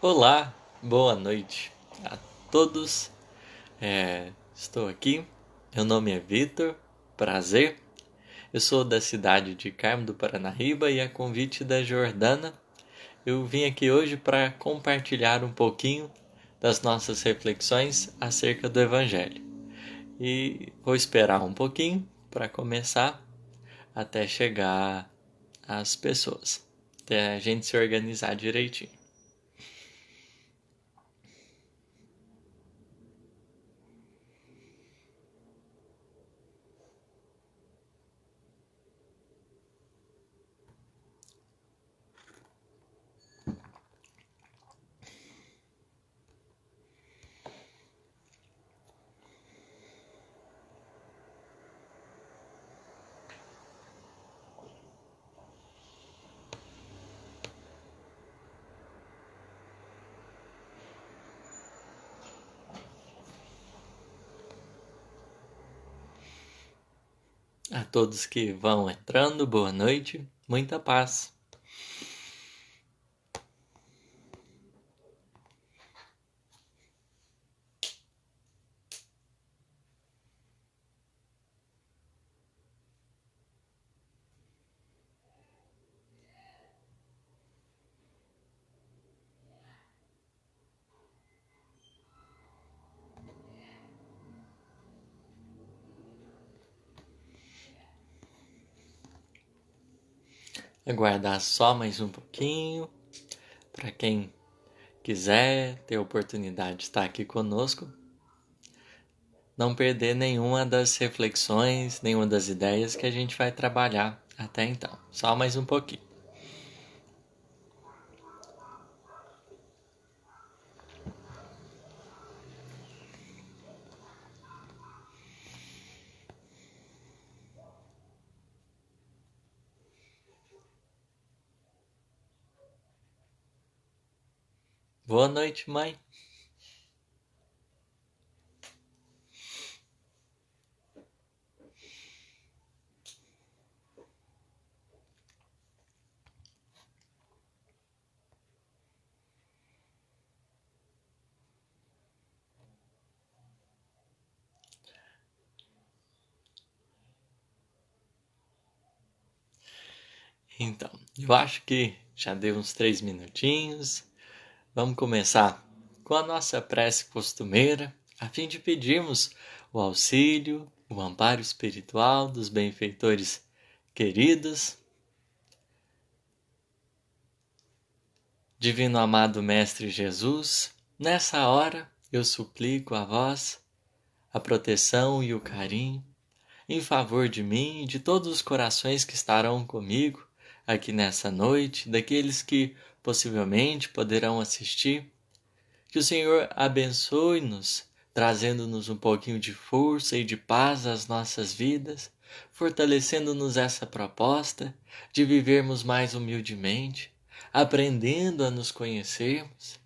Olá, boa noite a todos. Estou aqui. Meu nome é Vitor, prazer. Eu sou da cidade de Carmo do Paranaíba e a convite da Jordana, eu vim aqui hoje para compartilhar um pouquinho das nossas reflexões acerca do Evangelho. E vou esperar um pouquinho para começar até chegar às pessoas, até a gente se organizar direitinho. A todos que vão entrando, boa noite, muita paz. Aguardar só mais um pouquinho, para quem quiser ter a oportunidade de estar aqui conosco, não perder nenhuma das reflexões, nenhuma das ideias que a gente vai trabalhar até então. Só mais um pouquinho. Boa noite, mãe. Então, eu acho que já deu uns 3 minutinhos. Vamos começar com a nossa prece costumeira, a fim de pedirmos o auxílio, o amparo espiritual dos benfeitores queridos. Divino amado Mestre Jesus, nessa hora eu suplico a vós a proteção e o carinho em favor de mim e de todos os corações que estarão comigo aqui nessa noite, daqueles que possivelmente poderão assistir. Que o Senhor abençoe-nos, trazendo-nos um pouquinho de força e de paz às nossas vidas, fortalecendo-nos essa proposta de vivermos mais humildemente, aprendendo a nos conhecermos.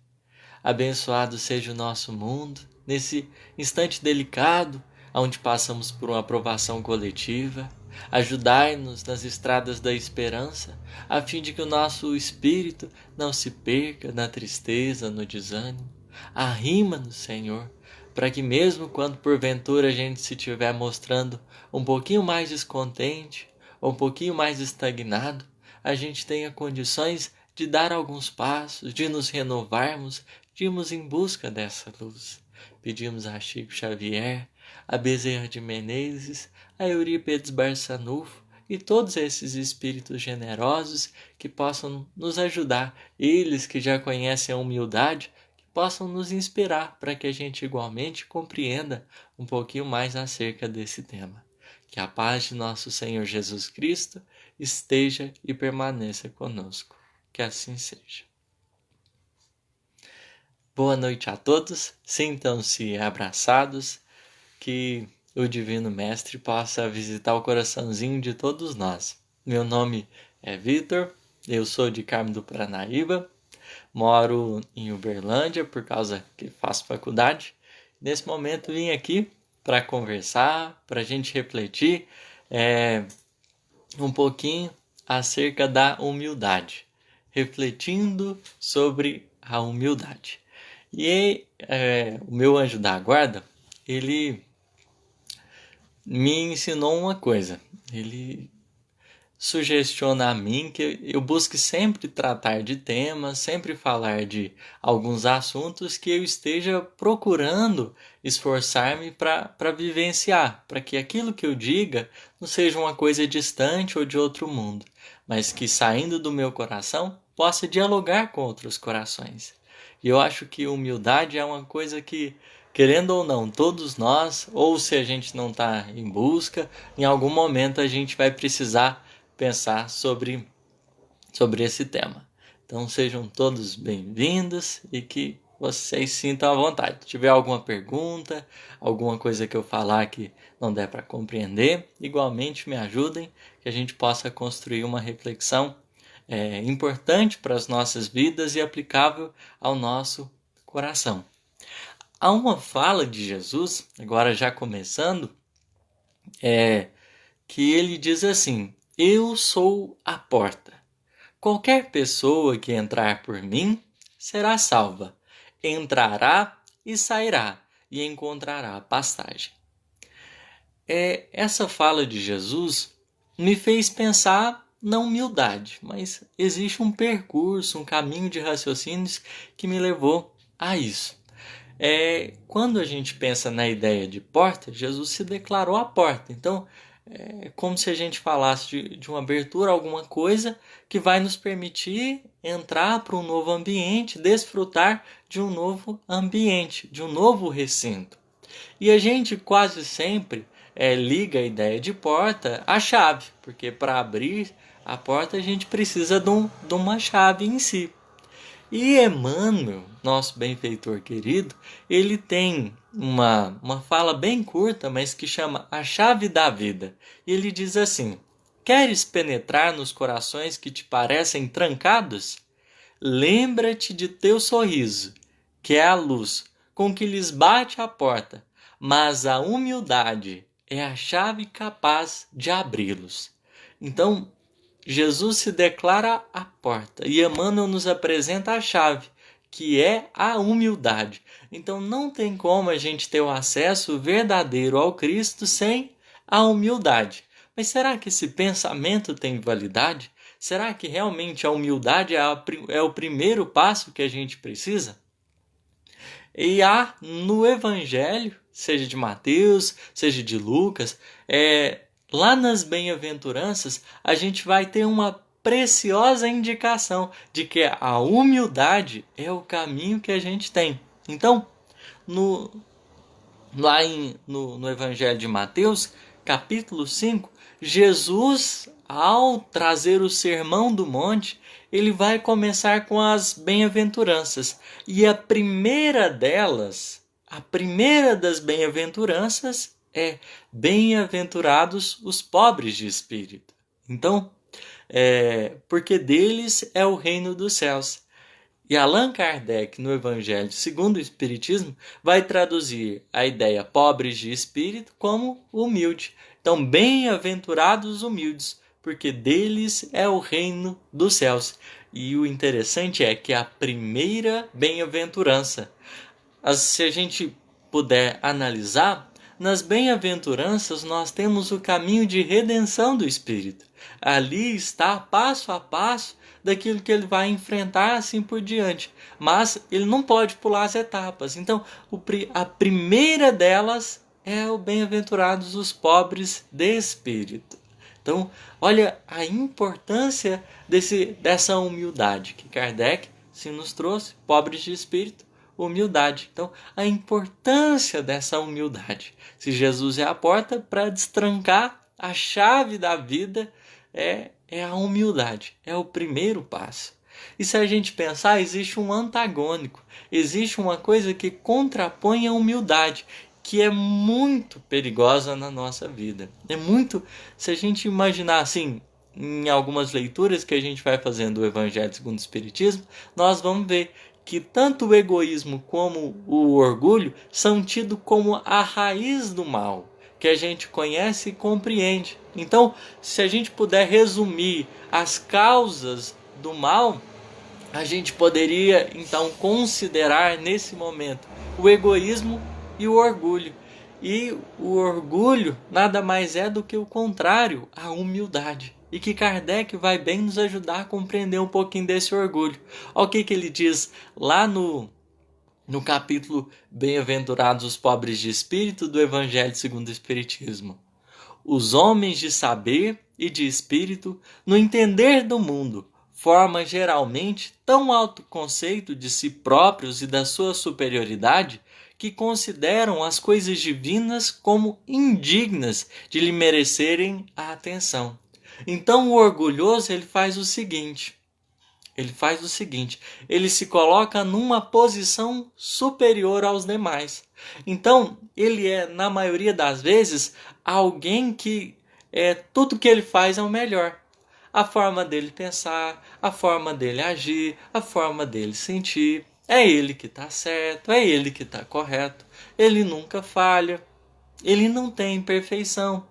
Abençoado seja o nosso mundo, nesse instante delicado, onde passamos por uma aprovação coletiva. Ajudai-nos nas estradas da esperança, a fim de que o nosso espírito não se perca na tristeza, no desânimo. Arrima-nos, Senhor, para que mesmo quando porventura a gente se estiver mostrando um pouquinho mais descontente, ou um pouquinho mais estagnado, a gente tenha condições de dar alguns passos, de nos renovarmos, de irmos em busca dessa luz. Pedimos a Chico Xavier, a Bezerra de Menezes, a Eurípides Barçanufo e todos esses espíritos generosos que possam nos ajudar, eles que já conhecem a humildade, que possam nos inspirar para que a gente igualmente compreenda um pouquinho mais acerca desse tema. Que a paz de nosso Senhor Jesus Cristo esteja e permaneça conosco. Que assim seja. Boa noite a todos, sintam-se abraçados, que o Divino Mestre possa visitar o coraçãozinho de todos nós. Meu nome é Vitor, eu sou de Carmo do Paranaíba, moro em Uberlândia por causa que faço faculdade. Nesse momento vim aqui para conversar, para a gente refletir um pouquinho acerca da humildade, refletindo sobre a humildade. E o meu anjo da guarda, ele me ensinou uma coisa. Ele sugestiona a mim que eu busque sempre tratar de temas, sempre falar de alguns assuntos que eu esteja procurando esforçar-me para vivenciar, para que aquilo que eu diga não seja uma coisa distante ou de outro mundo, mas que saindo do meu coração possa dialogar com outros corações. E eu acho que humildade é uma coisa que, querendo ou não, todos nós, ou se a gente não está em busca, em algum momento a gente vai precisar pensar sobre esse tema. Então sejam todos bem-vindos e que vocês sintam à vontade. Se tiver alguma pergunta, alguma coisa que eu falar que não der para compreender, igualmente me ajudem, que a gente possa construir uma reflexão importante para as nossas vidas e aplicável ao nosso coração. Há uma fala de Jesus, agora já começando, que ele diz assim: eu sou a porta. Qualquer pessoa que entrar por mim será salva. Entrará e sairá e encontrará pastagem. Essa fala de Jesus me fez pensar na humildade, mas existe um percurso, um caminho de raciocínios que me levou a isso. Quando a gente pensa na ideia de porta, Jesus se declarou a porta. Então, é como se a gente falasse de uma abertura, alguma coisa que vai nos permitir entrar para um novo ambiente, desfrutar de um novo ambiente, de um novo recinto. E a gente quase sempre liga a ideia de porta à chave, porque para abrir a porta a gente precisa de uma chave em si. E Emmanuel, nosso benfeitor querido, ele tem uma fala bem curta, mas que chama A Chave da Vida. E ele diz assim: queres penetrar nos corações que te parecem trancados? Lembra-te de teu sorriso, que é a luz com que lhes bate a porta, mas a humildade é a chave capaz de abri-los. Então, Jesus se declara a porta e Emmanuel nos apresenta a chave, que é a humildade. Então não tem como a gente ter o acesso verdadeiro ao Cristo sem a humildade. Mas será que esse pensamento tem validade? Será que realmente a humildade é o primeiro passo que a gente precisa? E há no Evangelho, seja de Mateus, seja de Lucas, lá nas bem-aventuranças, a gente vai ter uma preciosa indicação de que a humildade é o caminho que a gente tem. Então, no Evangelho de Mateus, capítulo 5, Jesus, ao trazer o Sermão do Monte, ele vai começar com as bem-aventuranças. E a primeira das bem-aventuranças é: bem-aventurados os pobres de espírito. Então, porque deles é o reino dos céus. E Allan Kardec, no Evangelho segundo o Espiritismo, vai traduzir a ideia pobres de espírito como humilde. Então, bem-aventurados humildes, porque deles é o reino dos céus. E o interessante é que a primeira bem-aventurança, se a gente puder analisar, nas bem-aventuranças nós temos o caminho de redenção do espírito. Ali está passo a passo daquilo que ele vai enfrentar assim por diante. Mas ele não pode pular as etapas. Então, a primeira delas é o bem-aventurados os pobres de espírito. Então, olha a importância dessa humildade que Kardec se nos trouxe, pobres de espírito, humildade. Então, a importância dessa humildade. Se Jesus é a porta, para destrancar a chave da vida é a humildade, é o primeiro passo. E se a gente pensar, existe um antagônico, existe uma coisa que contrapõe a humildade, que é muito perigosa na nossa vida. Se a gente imaginar assim, em algumas leituras que a gente vai fazendo do Evangelho segundo o Espiritismo, nós vamos ver que tanto o egoísmo como o orgulho são tidos como a raiz do mal, que a gente conhece e compreende. Então, se a gente puder resumir as causas do mal, a gente poderia então considerar nesse momento o egoísmo e o orgulho. E o orgulho nada mais é do que o contrário à humildade. E que Kardec vai bem nos ajudar a compreender um pouquinho desse orgulho. Olha o que ele diz lá no capítulo Bem-aventurados os pobres de espírito do Evangelho segundo o Espiritismo. Os homens de saber e de espírito, no entender do mundo, formam geralmente tão alto conceito de si próprios e da sua superioridade que consideram as coisas divinas como indignas de lhe merecerem a atenção. Então o orgulhoso ele faz o seguinte, ele se coloca numa posição superior aos demais. Então, ele é, na maioria das vezes, alguém que tudo que ele faz é o melhor. A forma dele pensar, a forma dele agir, a forma dele sentir. É ele que está certo, é ele que está correto. Ele nunca falha, ele não tem imperfeição.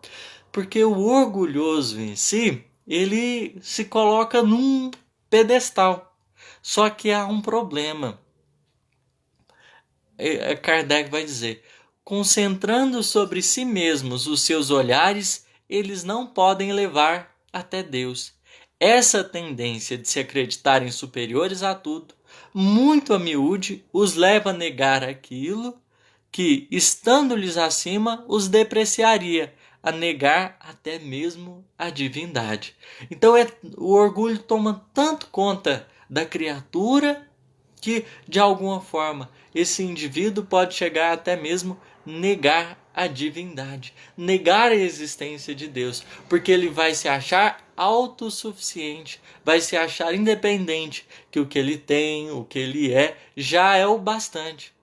Porque o orgulhoso em si, ele se coloca num pedestal. Só que há um problema. Kardec vai dizer: concentrando sobre si mesmos os seus olhares, eles não podem levar até Deus. Essa tendência de se acreditarem superiores a tudo, muito a miúde, os leva a negar aquilo que, estando-lhes acima, os depreciaria, a negar até mesmo a divindade. Então o orgulho toma tanto conta da criatura que, de alguma forma, esse indivíduo pode chegar até mesmo negar a divindade, negar a existência de Deus, porque ele vai se achar autossuficiente, vai se achar independente, que o que ele tem, o que ele é, já é o bastante.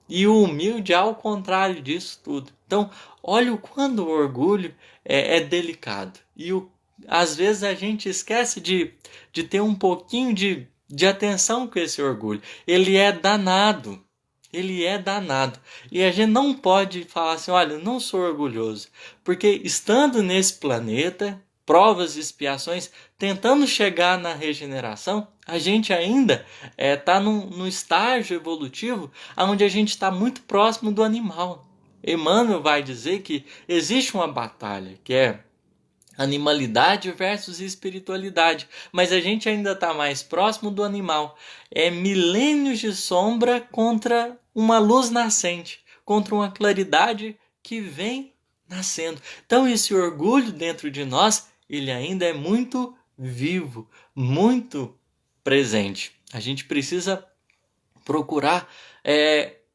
E o humilde é ao contrário disso tudo. Então, olha o quanto o orgulho é delicado. E às vezes a gente esquece de ter um pouquinho de atenção com esse orgulho. Ele é danado. Ele é danado. E a gente não pode falar assim, olha, não sou orgulhoso. Porque estando nesse planeta, provas e expiações, tentando chegar na regeneração, a gente ainda está num estágio evolutivo onde a gente está muito próximo do animal. Emmanuel vai dizer que existe uma batalha, que é animalidade versus espiritualidade, mas a gente ainda está mais próximo do animal. É milênios de sombra contra uma luz nascente, contra uma claridade que vem nascendo. Então esse orgulho dentro de nós, ele ainda é muito vivo, muito presente. A gente precisa procurar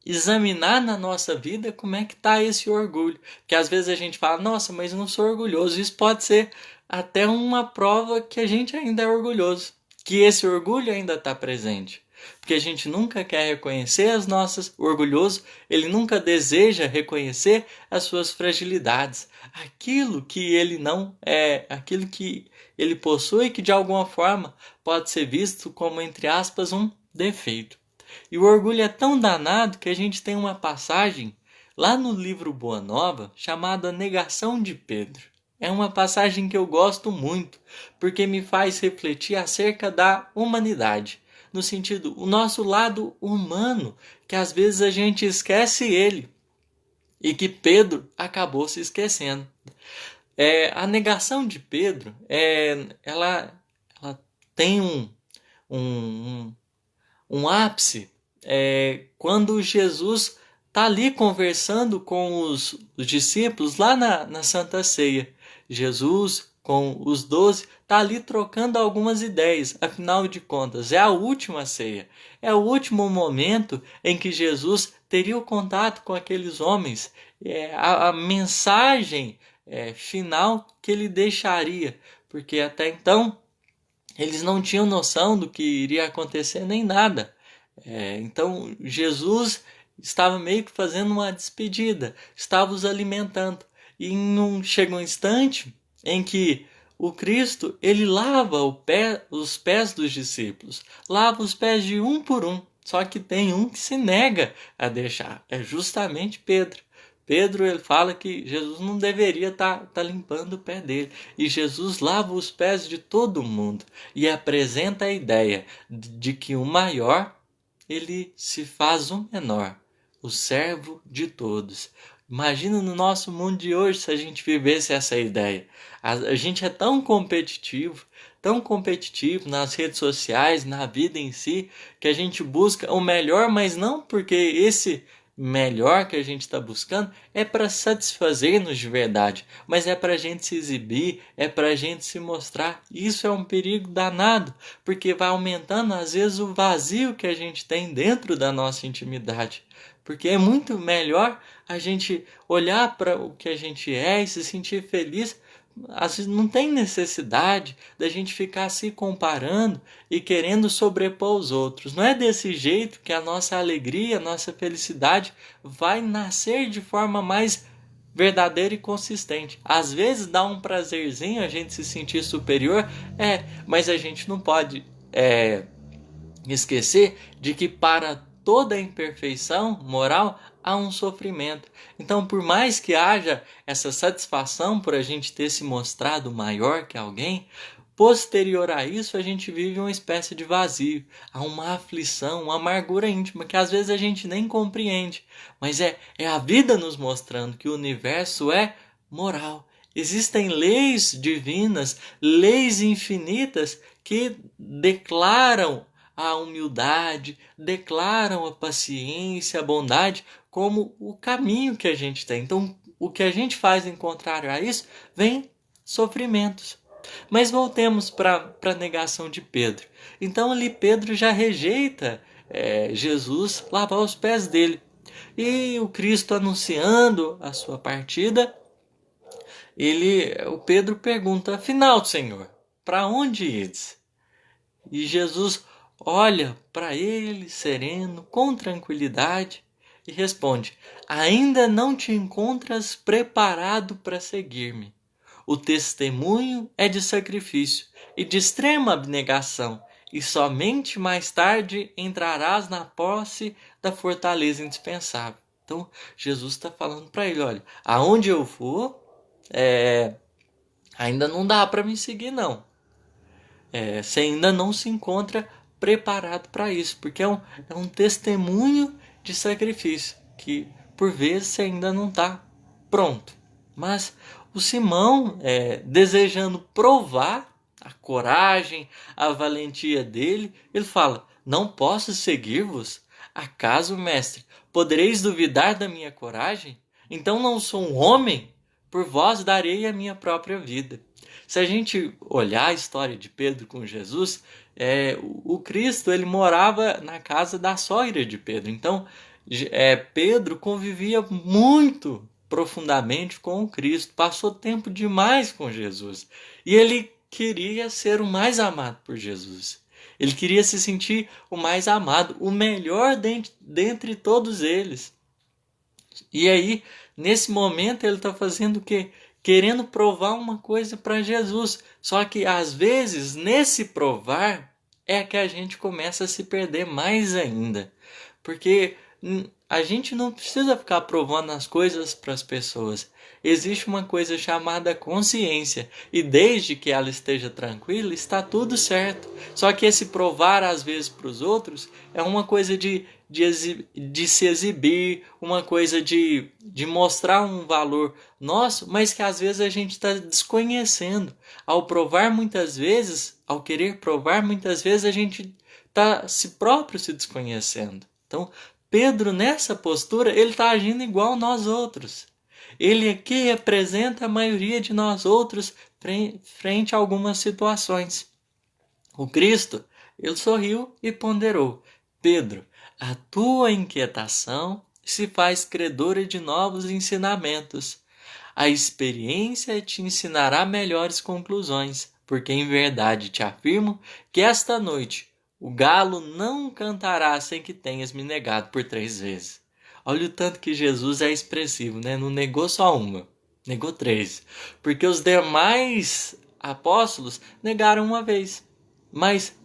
examinar na nossa vida como é que está esse orgulho. Porque às vezes a gente fala, nossa, mas eu não sou orgulhoso. Isso pode ser até uma prova que a gente ainda é orgulhoso, que esse orgulho ainda está presente. Porque a gente nunca quer reconhecer as nossas... O orgulhoso, ele nunca deseja reconhecer as suas fragilidades. Aquilo que ele não é, aquilo que ele possui, que de alguma forma pode ser visto como, entre aspas, um defeito. E o orgulho é tão danado que a gente tem uma passagem lá no livro Boa Nova chamada Negação de Pedro. É uma passagem que eu gosto muito, porque me faz refletir acerca da humanidade. No sentido, o nosso lado humano, que às vezes a gente esquece ele. E que Pedro acabou se esquecendo. A negação de Pedro, ela tem um ápice quando Jesus está ali conversando com os discípulos lá na Santa Ceia. Jesus, com os 12, está ali trocando algumas ideias. Afinal de contas, é a última ceia. É o último momento em que Jesus teria o contato com aqueles homens. A mensagem final que ele deixaria. Porque até então, eles não tinham noção do que iria acontecer nem nada. Então, Jesus estava meio que fazendo uma despedida. Estava os alimentando. E chega um instante em que o Cristo, ele lava os pés dos discípulos. Lava os pés de um por um. Só que tem um que se nega a deixar. É justamente Pedro. Pedro ele fala que Jesus não deveria estar limpando o pé dele. E Jesus lava os pés de todo mundo e apresenta a ideia de que o maior ele se faz o menor, o servo de todos. Imagina no nosso mundo de hoje se a gente vivesse essa ideia. A gente é tão competitivo nas redes sociais, na vida em si, que a gente busca o melhor, mas não porque esse melhor que a gente está buscando é para satisfazer-nos de verdade, mas é para a gente se exibir, é para a gente se mostrar. Isso é um perigo danado, porque vai aumentando às vezes o vazio que a gente tem dentro da nossa intimidade. Porque é muito melhor a gente olhar para o que a gente é e se sentir feliz. Às vezes não tem necessidade da gente ficar se comparando e querendo sobrepor os outros. Não é desse jeito que a nossa alegria, a nossa felicidade vai nascer de forma mais verdadeira e consistente. Às vezes dá um prazerzinho a gente se sentir superior, mas a gente não pode esquecer de que para toda imperfeição moral há um sofrimento. Então, por mais que haja essa satisfação por a gente ter se mostrado maior que alguém, posterior a isso a gente vive uma espécie de vazio, há uma aflição, uma amargura íntima que às vezes a gente nem compreende, mas é a vida nos mostrando que o universo é moral. Existem leis divinas, leis infinitas que declaram a humildade, declaram a paciência, a bondade como o caminho que a gente tem. Então, o que a gente faz em contrário a isso, vem sofrimentos. Mas voltemos para a negação de Pedro. Então, ali Pedro já rejeita Jesus lavar os pés dele. E o Cristo anunciando a sua partida, o Pedro pergunta: afinal, Senhor, para onde ides? E Jesus olha para ele sereno, com tranquilidade, e responde: ainda não te encontras preparado para seguir-me. O testemunho é de sacrifício e de extrema abnegação, e somente mais tarde entrarás na posse da fortaleza indispensável. Então, Jesus está falando para ele: olha, aonde eu for, ainda não dá para me seguir, não. Você ainda não se encontra preparado para isso, porque é um testemunho de sacrifício, que por vezes você ainda não está pronto. Mas o Simão, desejando provar a coragem, a valentia dele, ele fala: não posso seguir-vos? Acaso, mestre, podereis duvidar da minha coragem? Então não sou um homem? Por vós darei a minha própria vida. Se a gente olhar a história de Pedro com Jesus, o Cristo ele morava na casa da sogra de Pedro. Então, Pedro convivia muito profundamente com o Cristo, passou tempo demais com Jesus. E ele queria ser o mais amado por Jesus. Ele queria se sentir o mais amado, o melhor dentre todos eles. E aí, nesse momento, ele está fazendo o quê? Querendo provar uma coisa para Jesus. Só que, às vezes, nesse provar, é que a gente começa a se perder mais ainda. Porque a gente não precisa ficar provando as coisas para as pessoas. Existe uma coisa chamada consciência. E desde que ela esteja tranquila, está tudo certo. Só que esse provar, às vezes, para os outros, é uma coisa de se exibir, uma coisa de mostrar um valor nosso, mas que às vezes a gente está desconhecendo. Ao provar muitas vezes, ao querer provar muitas vezes, a gente está se desconhecendo. Então, Pedro, nessa postura, ele está agindo igual nós outros. Ele aqui representa a maioria de nós outros frente a algumas situações. O Cristo, ele sorriu e ponderou: Pedro, a tua inquietação se faz credora de novos ensinamentos. A experiência te ensinará melhores conclusões, porque em verdade te afirmo que esta noite o galo não cantará sem que tenhas me negado por 3 vezes. Olha o tanto que Jesus é expressivo, né? Não negou só uma, negou 3. Porque os demais apóstolos negaram uma vez. Mas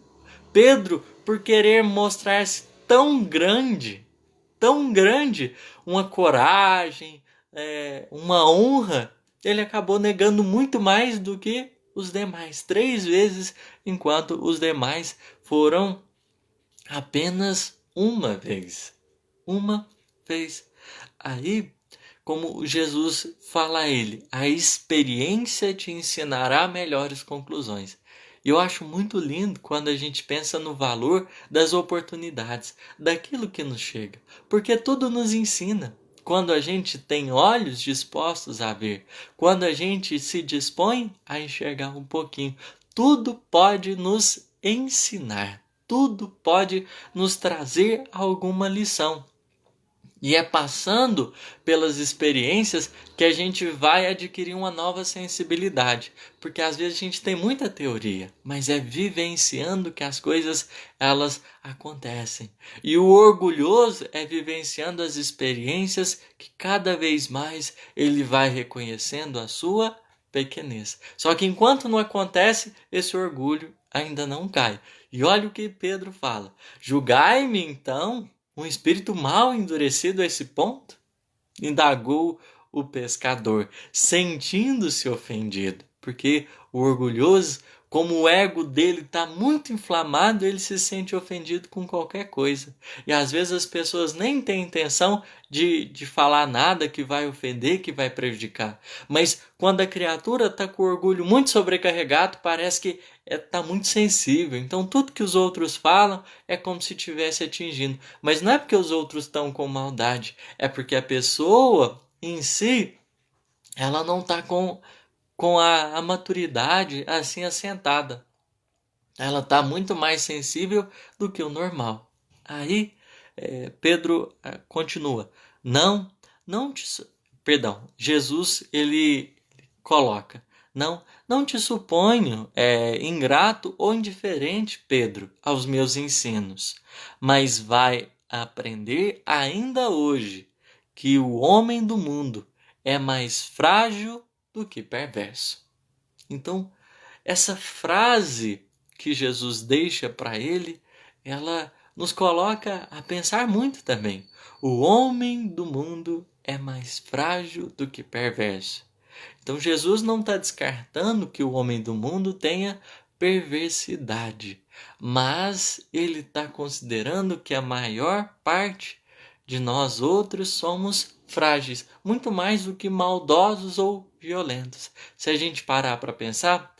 Pedro, por querer mostrar-se tão grande, uma coragem, uma honra, ele acabou negando muito mais do que os demais, 3 vezes, enquanto os demais foram apenas uma vez. Uma vez. Aí, como Jesus fala a ele, a experiência te ensinará melhores conclusões. E eu acho muito lindo quando a gente pensa no valor das oportunidades, daquilo que nos chega, porque tudo nos ensina. Quando a gente tem olhos dispostos a ver, quando a gente se dispõe a enxergar um pouquinho, tudo pode nos ensinar, tudo pode nos trazer alguma lição. E é passando pelas experiências que a gente vai adquirir uma nova sensibilidade. Porque às vezes a gente tem muita teoria, mas é vivenciando que as coisas elas acontecem. E o orgulhoso é vivenciando as experiências que cada vez mais ele vai reconhecendo a sua pequenez. Só que enquanto não acontece, esse orgulho ainda não cai. E olha o que Pedro fala: julgai-me então um espírito mal endurecido a esse ponto? Indagou o pescador, sentindo-se ofendido, porque o orgulhoso, como o ego dele está muito inflamado, ele se sente ofendido com qualquer coisa. E às vezes as pessoas nem têm intenção de falar nada que vai ofender, que vai prejudicar. Mas quando a criatura está com o orgulho muito sobrecarregado, parece que está muito sensível. Então tudo que os outros falam é como se estivesse atingindo. Mas não é porque os outros estão com maldade, é porque a pessoa em si, ela não está com a maturidade assim assentada. Ela está muito mais sensível do que o normal. Aí Pedro continua. Não, não te... Perdão, Jesus ele coloca. Não te suponho ingrato ou indiferente, Pedro, aos meus ensinos, mas vai aprender ainda hoje que o homem do mundo é mais frágil do que perverso. Então, essa frase que Jesus deixa para ele, ela nos coloca a pensar muito também. O homem do mundo é mais frágil do que perverso. Então, Jesus não está descartando que o homem do mundo tenha perversidade, mas ele está considerando que a maior parte de nós outros somos frágeis, muito mais do que maldosos ou violentos. Se a gente parar para pensar,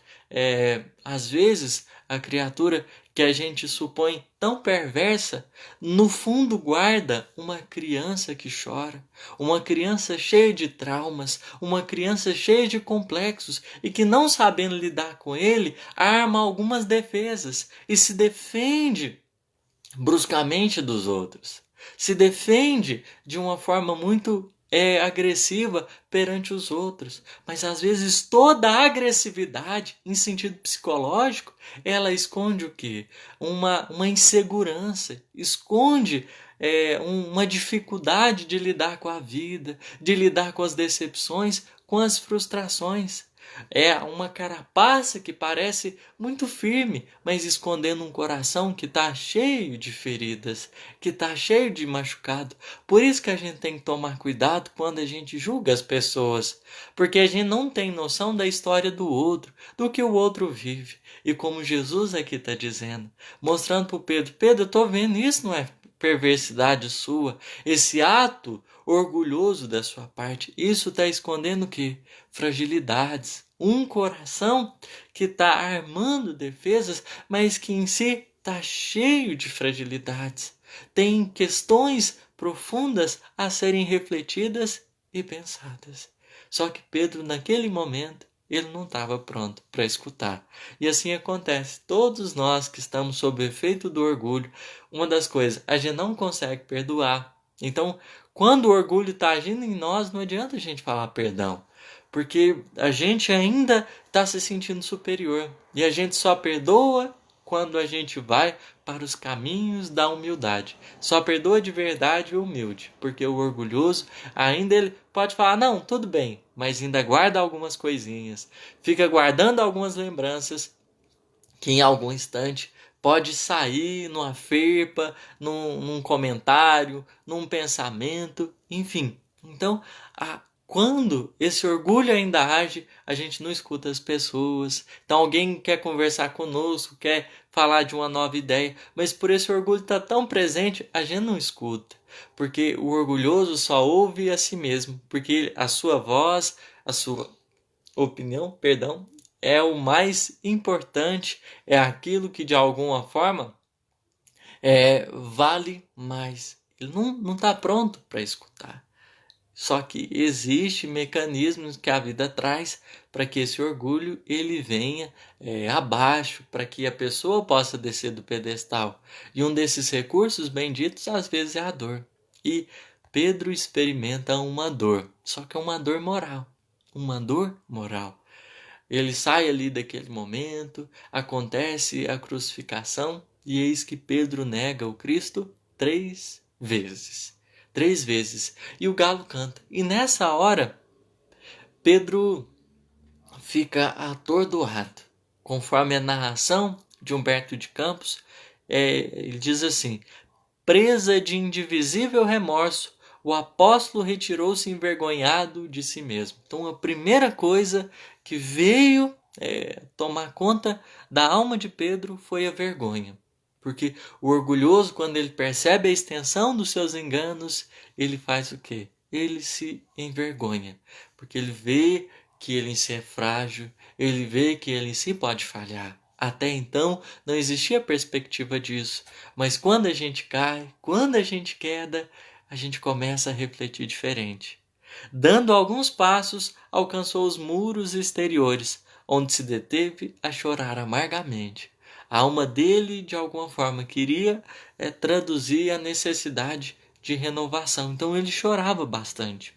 às vezes a criatura que a gente supõe tão perversa, no fundo guarda uma criança que chora, uma criança cheia de traumas, uma criança cheia de complexos e que, não sabendo lidar com ele, arma algumas defesas e se defende bruscamente dos outros. Se defende de uma forma muito agressiva perante os outros. Mas às vezes toda a agressividade, em sentido psicológico, ela esconde o quê? Uma insegurança, esconde uma dificuldade de lidar com a vida, de lidar com as decepções, com as frustrações. É uma carapaça que parece muito firme, mas escondendo um coração que está cheio de feridas, que está cheio de machucado. Por isso que a gente tem que tomar cuidado quando a gente julga as pessoas, porque a gente não tem noção da história do outro, do que o outro vive. E como Jesus aqui está dizendo, mostrando para o Pedro, Pedro, eu estou vendo isso, não é perversidade sua, esse ato orgulhoso da sua parte, isso está escondendo o quê? Fragilidades, um coração que está armando defesas, mas que em si está cheio de fragilidades. Tem questões profundas a serem refletidas e pensadas. Só que Pedro, naquele momento, ele não estava pronto para escutar. E assim acontece. Todos nós que estamos sob o efeito do orgulho, uma das coisas, a gente não consegue perdoar. Então, quando o orgulho está agindo em nós, não adianta a gente falar perdão, porque a gente ainda está se sentindo superior. E a gente só perdoa quando a gente vai para os caminhos da humildade. Só perdoa de verdade o humilde, porque o orgulhoso ainda ele pode falar, não, tudo bem, mas ainda guarda algumas coisinhas, fica guardando algumas lembranças que em algum instante pode sair numa ferpa, num comentário, num pensamento, enfim. Então, quando esse orgulho ainda age, a gente não escuta as pessoas. Então alguém quer conversar conosco, quer falar de uma nova ideia, mas por esse orgulho estar tão presente, a gente não escuta. Porque o orgulhoso só ouve a si mesmo, porque a sua voz, a sua opinião, perdão, é o mais importante, é aquilo que de alguma forma vale mais. Ele não está pronto para escutar. Só que existe mecanismos que a vida traz para que esse orgulho ele venha abaixo, para que a pessoa possa descer do pedestal. E um desses recursos benditos às vezes é a dor. E Pedro experimenta uma dor, só que é uma dor moral. Uma dor moral. Ele sai ali daquele momento, acontece a crucificação e eis que Pedro nega o Cristo 3 vezes. 3 vezes. E o galo canta. E nessa hora, Pedro fica atordoado. Conforme a narração de Humberto de Campos, ele diz assim: presa de indivisível remorso, o apóstolo retirou-se envergonhado de si mesmo. Então a primeira coisa que veio tomar conta da alma de Pedro foi a vergonha. Porque o orgulhoso, quando ele percebe a extensão dos seus enganos, ele faz o quê? Ele se envergonha. Porque ele vê que ele em si é frágil, ele vê que ele em si pode falhar. Até então não existia perspectiva disso. Mas quando a gente cai, quando a gente queda, a gente começa a refletir diferente. Dando alguns passos, alcançou os muros exteriores, onde se deteve a chorar amargamente. A alma dele, de alguma forma, queria traduzir a necessidade de renovação. Então ele chorava bastante.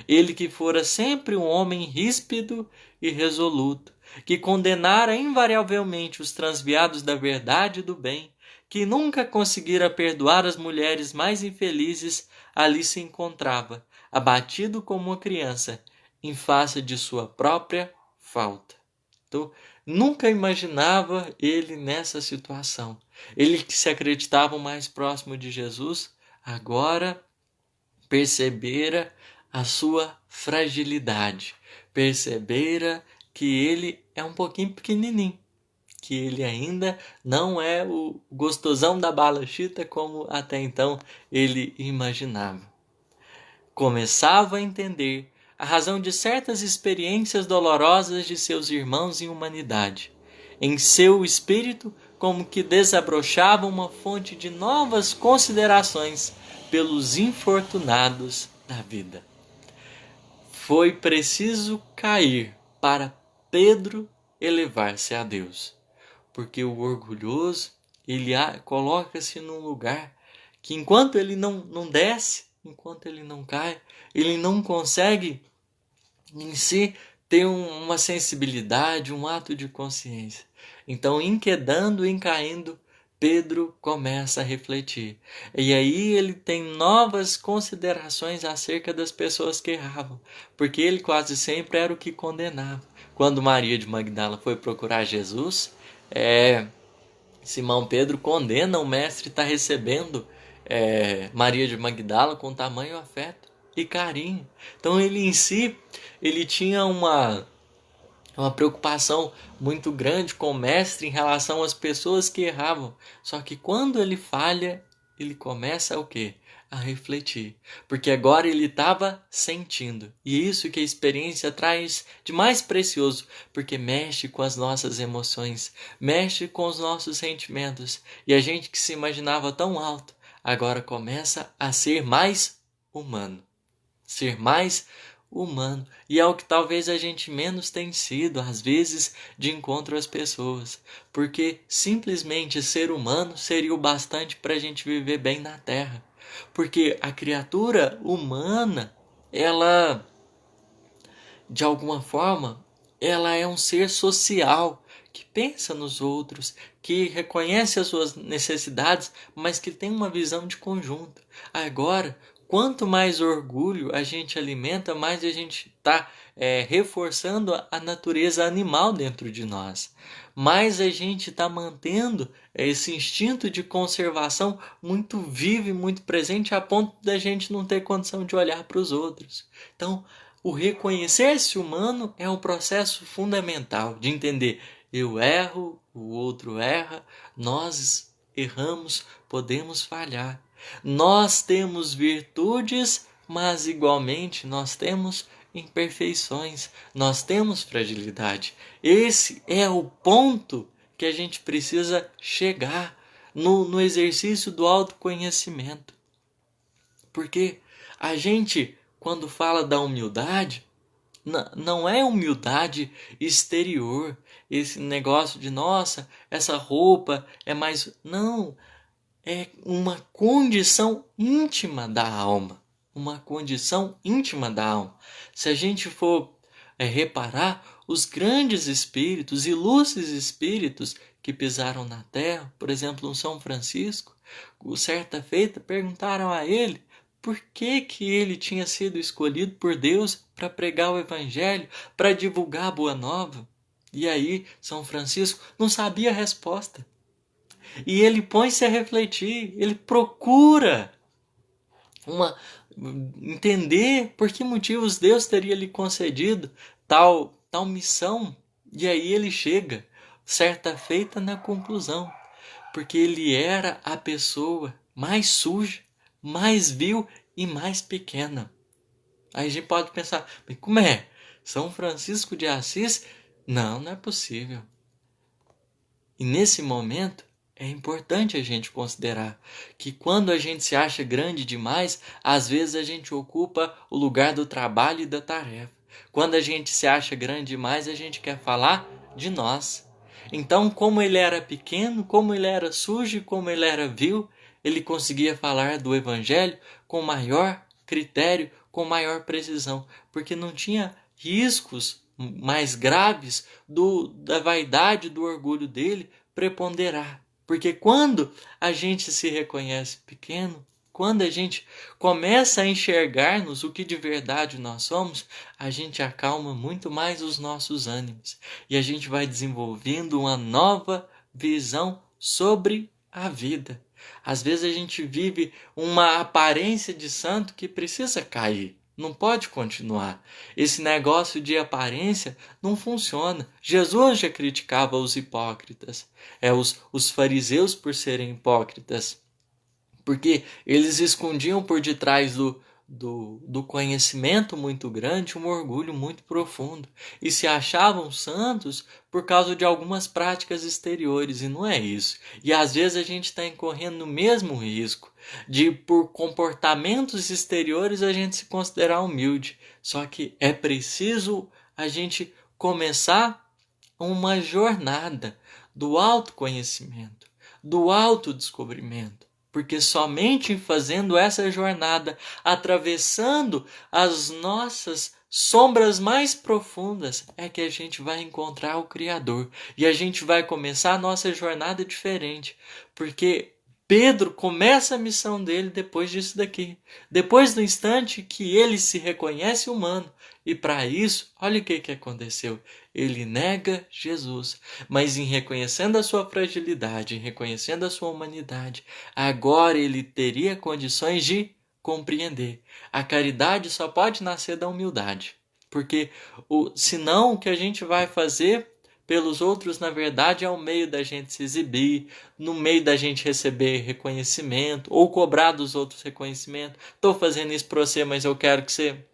Ele que fora sempre um homem ríspido e resoluto, que condenara invariavelmente os transviados da verdade e do bem, que nunca conseguira perdoar as mulheres mais infelizes, ali se encontrava, abatido como uma criança, em face de sua própria falta. Então, nunca imaginava ele nessa situação. Ele que se acreditava mais próximo de Jesus, agora percebera a sua fragilidade, percebera que ele é um pouquinho pequenininho, que ele ainda não é o gostosão da bala chita como até então ele imaginava. Começava a entender a razão de certas experiências dolorosas de seus irmãos em humanidade. Em seu espírito, como que desabrochava uma fonte de novas considerações pelos infortunados da vida. Foi preciso cair para Pedro elevar-se a Deus, porque o orgulhoso ele coloca-se num lugar que enquanto ele não desce, enquanto ele não cai, ele não consegue em si ter uma sensibilidade, um ato de consciência. Então, em quedando, em caindo, Pedro começa a refletir. E aí ele tem novas considerações acerca das pessoas que erravam, porque ele quase sempre era o que condenava. Quando Maria de Magdala foi procurar Jesus, Simão Pedro condena o mestre está recebendo Maria de Magdala com tamanho afeto e carinho. Então ele em si, ele tinha uma preocupação muito grande com o mestre em relação às pessoas que erravam. Só que quando ele falha, ele começa o quê? A refletir. Porque agora ele estava sentindo. E isso que a experiência traz de mais precioso. Porque mexe com as nossas emoções. Mexe com os nossos sentimentos. E a gente que se imaginava tão alto, agora começa a ser mais humano. Ser mais humano. E é o que talvez a gente menos tem sido, às vezes, de encontro às pessoas. Porque simplesmente ser humano seria o bastante para a gente viver bem na Terra. Porque a criatura humana, ela, de alguma forma, ela é um ser social, que pensa nos outros, que reconhece as suas necessidades, mas que tem uma visão de conjunto. Agora, quanto mais orgulho a gente alimenta, mais a gente está reforçando a natureza animal dentro de nós. Mais a gente está mantendo esse instinto de conservação muito vivo e muito presente a ponto da gente não ter condição de olhar para os outros. Então, o reconhecer-se humano é um processo fundamental de entender: eu erro, o outro erra, nós erramos, podemos falhar. Nós temos virtudes, mas igualmente nós temos imperfeições, nós temos fragilidade. Esse é o ponto que a gente precisa chegar no exercício do autoconhecimento. Porque a gente, quando fala da humildade, não é humildade exterior, esse negócio de, nossa, essa roupa é mais... Não, é uma condição íntima da alma. Uma condição íntima da alma. Se a gente for reparar, os grandes espíritos, ilustres espíritos que pisaram na terra, por exemplo, um São Francisco, certa feita perguntaram a ele por que ele tinha sido escolhido por Deus para pregar o evangelho, para divulgar a boa nova. E aí, São Francisco não sabia a resposta. E ele põe-se a refletir, ele procura entender por que motivos Deus teria lhe concedido tal missão. E aí ele chega, certa feita, na conclusão. Porque ele era a pessoa mais suja, mais vil e mais pequena. Aí a gente pode pensar, mas como é? São Francisco de Assis? Não é possível. E nesse momento, é importante a gente considerar que quando a gente se acha grande demais, às vezes a gente ocupa o lugar do trabalho e da tarefa. Quando a gente se acha grande demais, a gente quer falar de nós. Então, como ele era pequeno, como ele era sujo, como ele era vil, ele conseguia falar do evangelho com maior critério, com maior precisão, porque não tinha riscos mais graves da vaidade, do orgulho dele preponderar. Porque quando a gente se reconhece pequeno, quando a gente começa a enxergar-nos o que de verdade nós somos, a gente acalma muito mais os nossos ânimos. E a gente vai desenvolvendo uma nova visão sobre a vida. Às vezes a gente vive uma aparência de santo que precisa cair. Não pode continuar. Esse negócio de aparência não funciona. Jesus já criticava os hipócritas. Os fariseus por serem hipócritas. Porque eles escondiam por detrás do conhecimento muito grande um orgulho muito profundo. E se achavam santos por causa de algumas práticas exteriores. E não é isso. E às vezes a gente está incorrendo no mesmo risco de, por comportamentos exteriores, a gente se considerar humilde. Só que é preciso a gente começar uma jornada do autoconhecimento, do autodescobrimento. Porque somente fazendo essa jornada, atravessando as nossas sombras mais profundas, é que a gente vai encontrar o Criador. E a gente vai começar a nossa jornada diferente. Porque Pedro começa a missão dele depois disso daqui. Depois do instante que ele se reconhece humano. E para isso, olha o que aconteceu. Ele nega Jesus. Mas em reconhecendo a sua fragilidade, em reconhecendo a sua humanidade, agora ele teria condições de compreender. A caridade só pode nascer da humildade. Porque senão o que a gente vai fazer pelos outros, na verdade, é o meio da gente se exibir, no meio da gente receber reconhecimento, ou cobrar dos outros reconhecimento. Estou fazendo isso para você, mas eu quero que você,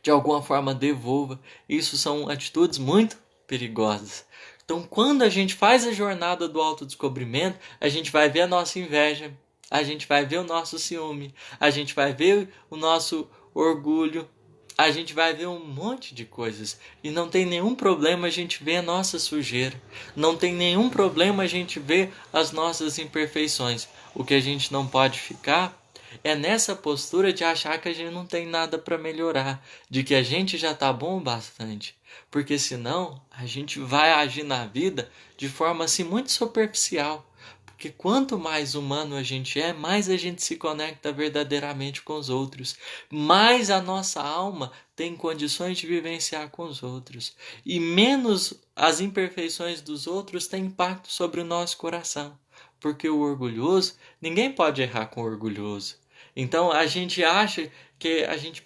de alguma forma, devolva. Isso são atitudes muito perigosas. Então, quando a gente faz a jornada do autodescobrimento, a gente vai ver a nossa inveja, a gente vai ver o nosso ciúme, a gente vai ver o nosso orgulho, a gente vai ver um monte de coisas. E não tem nenhum problema a gente ver a nossa sujeira. Não tem nenhum problema a gente ver as nossas imperfeições. O que a gente não pode ficar é nessa postura de achar que a gente não tem nada para melhorar, de que a gente já está bom o bastante. Porque senão a gente vai agir na vida de forma assim muito superficial. Porque quanto mais humano a gente é, mais a gente se conecta verdadeiramente com os outros. Mais a nossa alma tem condições de vivenciar com os outros. E menos as imperfeições dos outros têm impacto sobre o nosso coração. Porque o orgulhoso, ninguém pode errar com o orgulhoso. Então a gente acha que a gente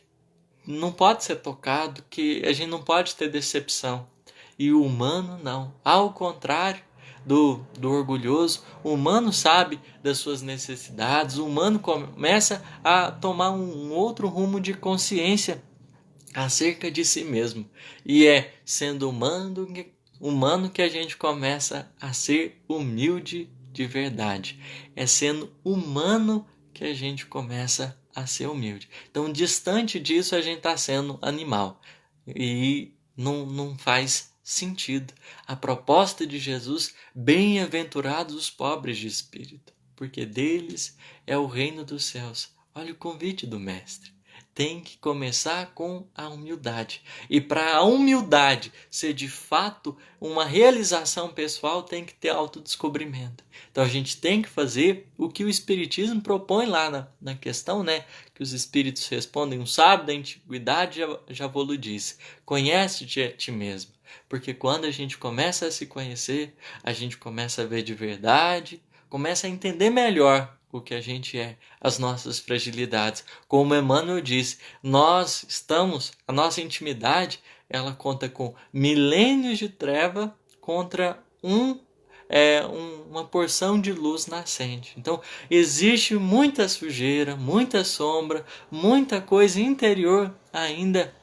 não pode ser tocado, que a gente não pode ter decepção. E o humano não. Ao contrário do orgulhoso, o humano sabe das suas necessidades, o humano começa a tomar um outro rumo de consciência acerca de si mesmo. E é sendo humano que a gente começa a ser humilde de verdade. É sendo humano que a gente começa a ser humilde. Então, distante disso, a gente está sendo animal. E não faz sentido. A proposta de Jesus, bem-aventurados os pobres de espírito, porque deles é o reino dos céus. Olha o convite do Mestre. Tem que começar com a humildade. E para a humildade ser de fato uma realização pessoal, tem que ter autodescobrimento. Então a gente tem que fazer o que o Espiritismo propõe lá na questão, né? Que os Espíritos respondem. Um sábio da antiguidade já vos disse: conhece-te a ti mesmo. Porque quando a gente começa a se conhecer, a gente começa a ver de verdade, começa a entender melhor o que a gente é, as nossas fragilidades. Como Emmanuel disse, a nossa intimidade, ela conta com milênios de treva contra uma porção de luz nascente. Então, existe muita sujeira, muita sombra, muita coisa interior ainda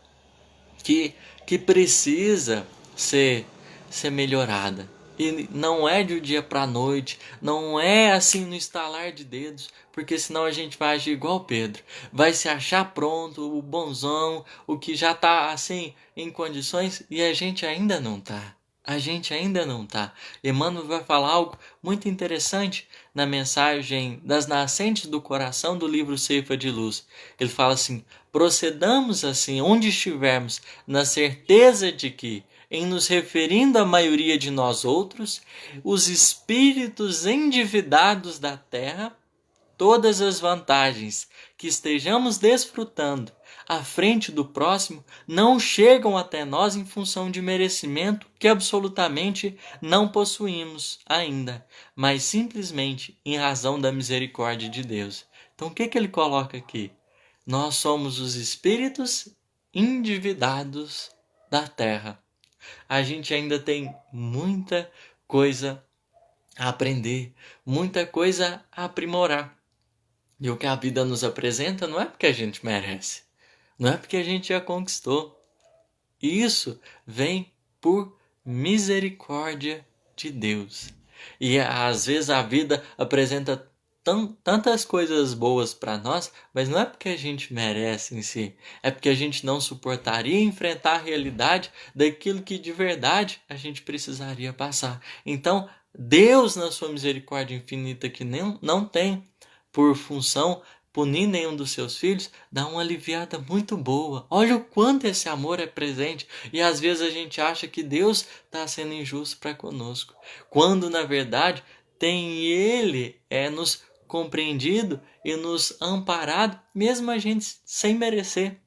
que precisa ser melhorada. E não é de um dia para a noite, não é assim no estalar de dedos, porque senão a gente vai agir igual Pedro. Vai se achar pronto, o bonzão, o que já está assim em condições, e a gente ainda não está. A gente ainda não está. Emmanuel vai falar algo muito interessante na mensagem das nascentes do coração do livro Ceifa de Luz. Ele fala assim: procedamos assim, onde estivermos, na certeza de que, em nos referindo à maioria de nós outros, os espíritos endividados da terra, todas as vantagens que estejamos desfrutando à frente do próximo não chegam até nós em função de merecimento que absolutamente não possuímos ainda, mas simplesmente em razão da misericórdia de Deus. Então o que ele coloca aqui? Nós somos os espíritos endividados da terra. A gente ainda tem muita coisa a aprender, muita coisa a aprimorar. E o que a vida nos apresenta não é porque a gente merece, não é porque a gente já conquistou. Isso vem por misericórdia de Deus. E às vezes a vida apresenta tantas coisas boas para nós, mas não é porque a gente merece em si, é porque a gente não suportaria enfrentar a realidade daquilo que de verdade a gente precisaria passar. Então, Deus, na sua misericórdia infinita, que não tem por função punir nenhum dos seus filhos, dá uma aliviada muito boa. Olha o quanto esse amor é presente. E às vezes a gente acha que Deus está sendo injusto para conosco, quando na verdade tem Ele nos compreendido e nos amparado, mesmo a gente sem merecer.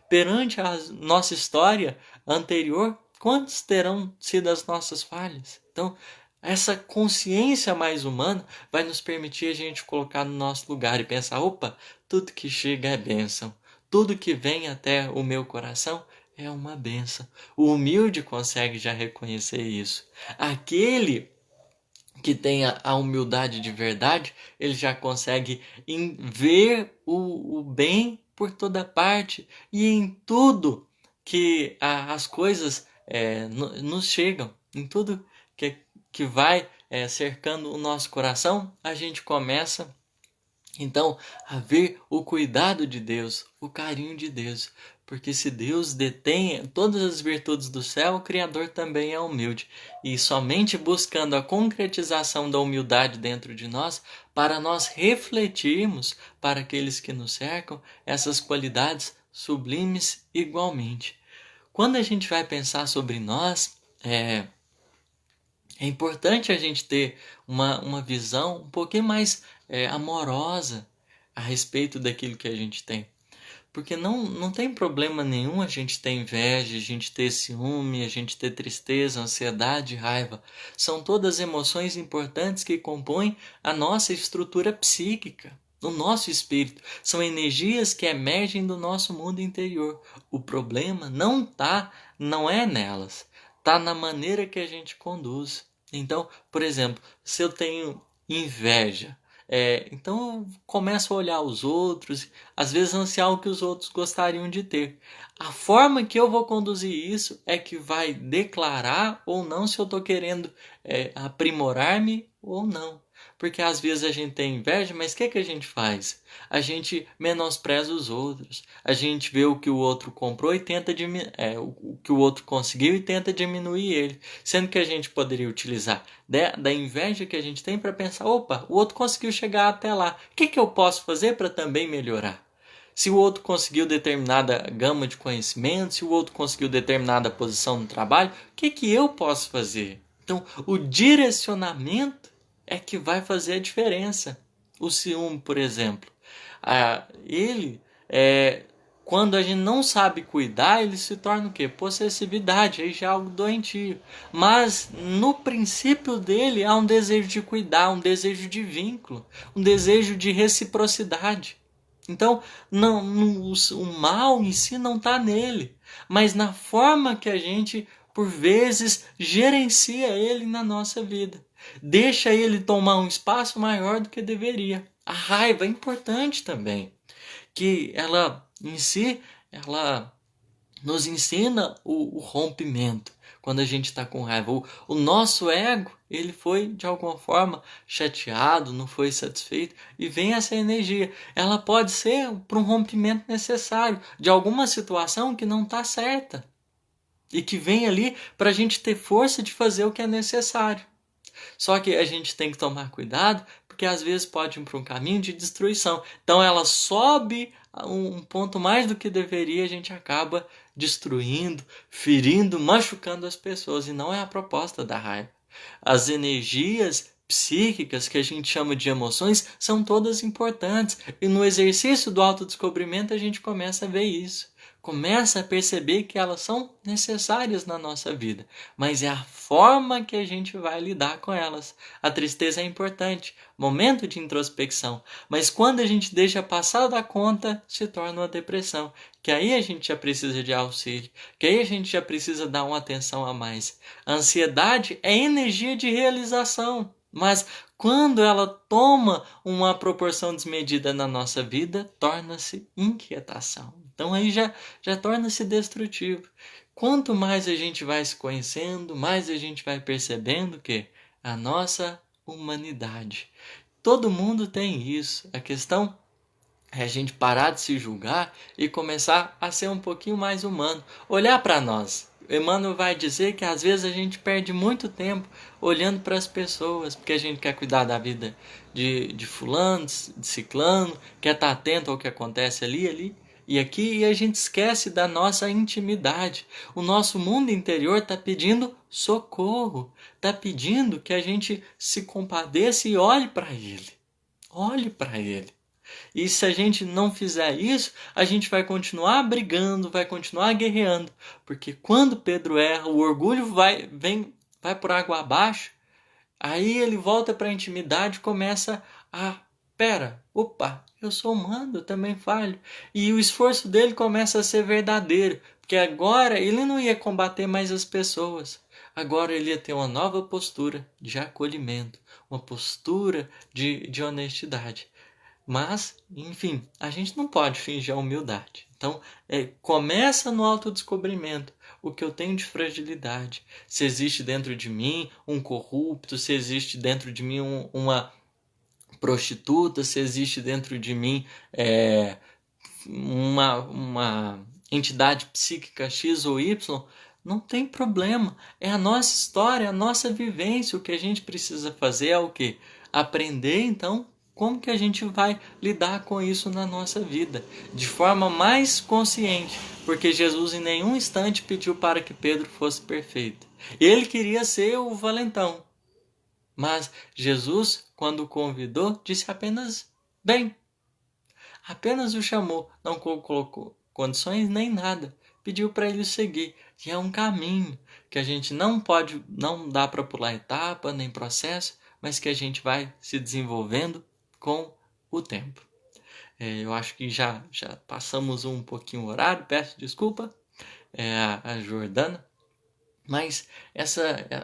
Perante a nossa história anterior, quantas terão sido as nossas falhas? Então, essa consciência mais humana vai nos permitir a gente colocar no nosso lugar e pensar: opa, tudo que chega é bênção. Tudo que vem até o meu coração é uma bênção. O humilde consegue já reconhecer isso. Aquele que tem a humildade de verdade, ele já consegue ver o bem por toda parte e em tudo que as coisas nos chegam, em tudo que vai cercando o nosso coração, a gente começa então a ver o cuidado de Deus, o carinho de Deus. Porque se Deus detém todas as virtudes do céu, o Criador também é humilde. E somente buscando a concretização da humildade dentro de nós, para nós refletirmos para aqueles que nos cercam essas qualidades sublimes igualmente. Quando a gente vai pensar sobre nós, é importante a gente ter uma visão um pouquinho mais amorosa a respeito daquilo que a gente tem. Porque não tem problema nenhum a gente ter inveja, a gente ter ciúme, a gente ter tristeza, ansiedade, raiva. São todas emoções importantes que compõem a nossa estrutura psíquica. no nosso espírito. São energias que emergem do nosso mundo interior. O problema não é nelas, está na maneira que a gente conduz. Então, por exemplo, se eu tenho inveja, então eu começo a olhar os outros, às vezes ansiar o que os outros gostariam de ter. A forma que eu vou conduzir isso é que vai declarar ou não se eu estou querendo aprimorar-me ou não. Porque às vezes a gente tem inveja, mas o que a gente faz? A gente menospreza os outros. A gente vê o que o outro comprou e tenta o que o outro conseguiu e tenta diminuir ele. Sendo que a gente poderia utilizar da inveja que a gente tem para pensar, opa, o outro conseguiu chegar até lá. O que eu posso fazer para também melhorar? Se o outro conseguiu determinada gama de conhecimento, se o outro conseguiu determinada posição no trabalho, o que eu posso fazer? Então, o direcionamento é que vai fazer a diferença. O ciúme, por exemplo, quando a gente não sabe cuidar, ele se torna o quê? Possessividade, aí já é algo doentio. Mas no princípio dele há um desejo de cuidar, um desejo de vínculo, um desejo de reciprocidade. Então, o mal em si não está nele, mas na forma que a gente, por vezes, gerencia ele na nossa vida. Deixa ele tomar um espaço maior do que deveria. A raiva é importante também, que ela em si, ela nos ensina o rompimento. Quando a gente está com raiva, o nosso ego, ele foi de alguma forma chateado, não foi satisfeito, e vem essa energia. Ela pode ser para um rompimento necessário de alguma situação que não está certa e que vem ali para a gente ter força de fazer o que é necessário. Só que a gente tem que tomar cuidado, porque às vezes pode ir para um caminho de destruição. Então ela sobe um ponto mais do que deveria, a gente acaba destruindo, ferindo, machucando as pessoas. E não é a proposta da raiva. As energias psíquicas, que a gente chama de emoções, são todas importantes. E no exercício do autodescobrimento a gente começa a ver isso. Começa a perceber que elas são necessárias na nossa vida, mas é a forma que a gente vai lidar com elas. A tristeza é importante, momento de introspecção, mas quando a gente deixa passar da conta, se torna uma depressão, que aí a gente já precisa de auxílio, que aí a gente já precisa dar uma atenção a mais. A ansiedade é energia de realização, mas quando ela toma uma proporção desmedida na nossa vida, torna-se inquietação. Então aí já torna-se destrutivo. Quanto mais a gente vai se conhecendo, mais a gente vai percebendo que a nossa humanidade. Todo mundo tem isso. A questão é a gente parar de se julgar e começar a ser um pouquinho mais humano. Olhar para nós. Emmanuel vai dizer que às vezes a gente perde muito tempo olhando para as pessoas, porque a gente quer cuidar da vida de fulano, de ciclano, quer estar atento ao que acontece ali e aqui, e a gente esquece da nossa intimidade. O nosso mundo interior está pedindo socorro, está pedindo que a gente se compadeça e olhe para ele. Olhe para ele. E se a gente não fizer isso, a gente vai continuar brigando, vai continuar guerreando. Porque quando Pedro erra, o orgulho vai por água abaixo, aí ele volta para a intimidade e começa opa, eu sou humano, eu também falho. E o esforço dele começa a ser verdadeiro, porque agora ele não ia combater mais as pessoas. Agora ele ia ter uma nova postura de acolhimento, uma postura de honestidade. Mas, enfim, a gente não pode fingir a humildade. Então, começa no autodescobrimento. O que eu tenho de fragilidade. Se existe dentro de mim um corrupto, se existe dentro de mim uma prostituta, se existe dentro de mim uma entidade psíquica X ou Y, não tem problema. É a nossa história, a nossa vivência. O que a gente precisa fazer é o quê? Aprender, então, como que a gente vai lidar com isso na nossa vida, de forma mais consciente, porque Jesus em nenhum instante pediu para que Pedro fosse perfeito. Ele queria ser o valentão, mas Jesus, quando o convidou, disse apenas bem. Apenas o chamou, não colocou condições nem nada, pediu para ele seguir. E é um caminho que a gente não dá para pular etapa nem processo, mas que a gente vai se desenvolvendo com o tempo. Eu acho que já passamos um pouquinho o horário, peço desculpa, a Jordana. Mas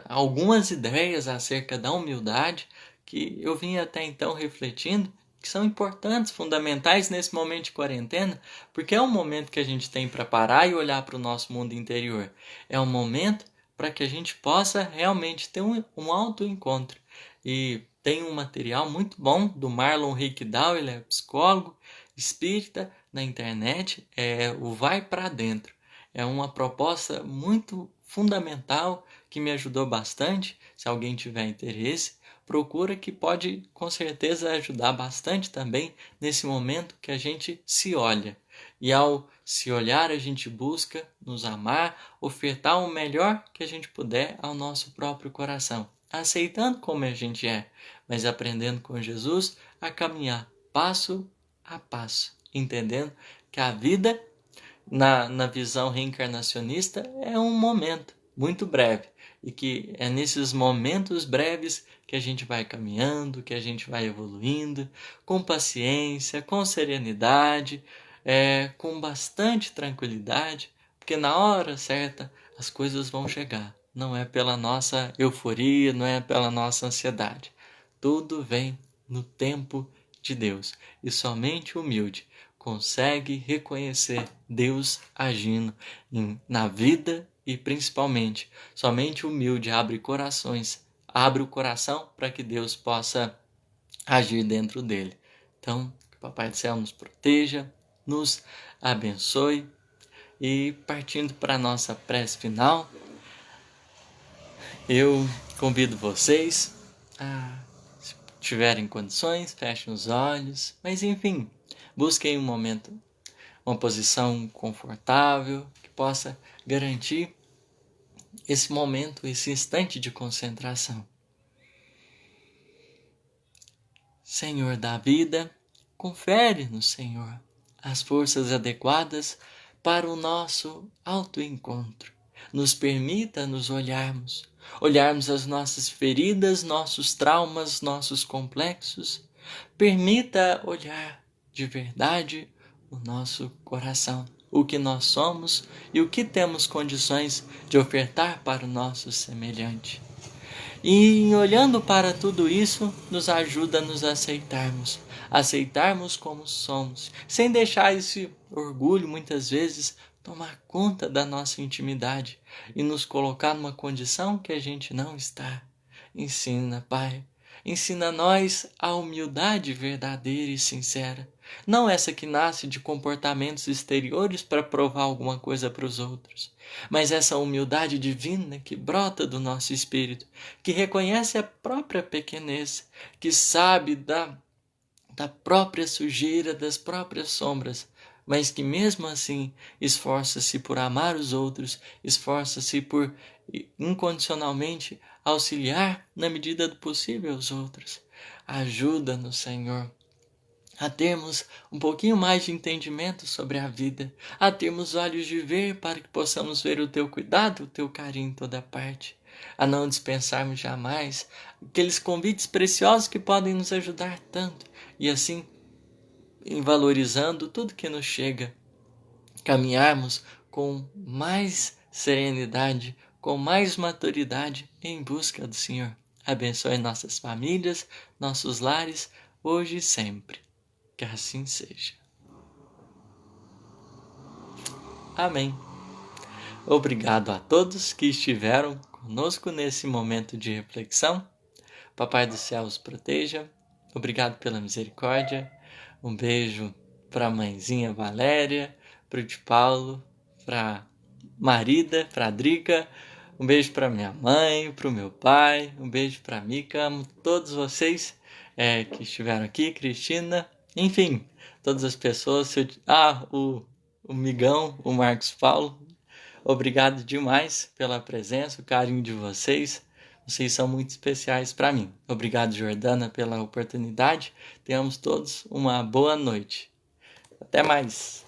algumas ideias acerca da humildade que eu vim até então refletindo, que são importantes, fundamentais nesse momento de quarentena, porque é um momento que a gente tem para parar e olhar para o nosso mundo interior. É um momento para que a gente possa realmente ter um autoencontro. E tem um material muito bom do Marlon Rickdown, ele é psicólogo espírita na internet, o Vai Para Dentro. É uma proposta muito fundamental que me ajudou bastante. Se alguém tiver interesse, procura, que pode com certeza ajudar bastante também nesse momento que a gente se olha. E ao se olhar, a gente busca nos amar, ofertar o melhor que a gente puder ao nosso próprio coração, aceitando como a gente é, mas aprendendo com Jesus a caminhar passo a passo, entendendo que a vida na visão reencarnacionista é um momento muito breve, e que é nesses momentos breves que a gente vai caminhando, que a gente vai evoluindo com paciência, com serenidade, com bastante tranquilidade, porque na hora certa as coisas vão chegar. Não é pela nossa euforia, não é pela nossa ansiedade. Tudo vem no tempo de Deus, e somente o humilde consegue reconhecer Deus agindo na vida, e principalmente somente o humilde abre o coração para que Deus possa agir dentro dele. Então, que o Papai do Céu nos proteja, nos abençoe, e partindo para a nossa prece final, eu convido vocês a, se tiverem condições, fechem os olhos, mas enfim, busquem um momento, uma posição confortável, que possa garantir esse momento, esse instante de concentração. Senhor da vida, confere-nos, Senhor, as forças adequadas para o nosso autoencontro. Nos permita nos olharmos as nossas feridas, nossos traumas, nossos complexos. Permita olhar de verdade o nosso coração, o que nós somos e o que temos condições de ofertar para o nosso semelhante. E olhando para tudo isso, nos ajuda a nos aceitarmos como somos, sem deixar esse orgulho muitas vezes tomar conta da nossa intimidade e nos colocar numa condição que a gente não está. Ensina, Pai, ensina nós a humildade verdadeira e sincera, não essa que nasce de comportamentos exteriores para provar alguma coisa para os outros, mas essa humildade divina que brota do nosso espírito, que reconhece a própria pequenez, que sabe da própria sujeira, das próprias sombras, mas que mesmo assim esforça-se por amar os outros, esforça-se por incondicionalmente auxiliar na medida do possível os outros. Ajuda-nos, Senhor, a termos um pouquinho mais de entendimento sobre a vida, a termos olhos de ver para que possamos ver o teu cuidado, o teu carinho em toda parte, a não dispensarmos jamais aqueles convites preciosos que podem nos ajudar tanto, e assim, em valorizando tudo que nos chega, caminharmos com mais serenidade, com mais maturidade em busca do Senhor. Abençoe nossas famílias, nossos lares, hoje e sempre. Que assim seja. Amém. Obrigado a todos que estiveram conosco nesse momento de reflexão. Papai do Céu os proteja. Obrigado pela misericórdia. Um beijo para a mãezinha Valéria, para o tio Paulo, para Marida, para a Drica. Um beijo para minha mãe, para o meu pai. Um beijo para a Mica. Amo todos vocês que estiveram aqui. Cristina. Enfim, todas as pessoas. O Migão, o Marcos Paulo. Obrigado demais pela presença, o carinho de vocês. Vocês são muito especiais para mim. Obrigado, Jordana, pela oportunidade. Tenhamos todos uma boa noite. Até mais.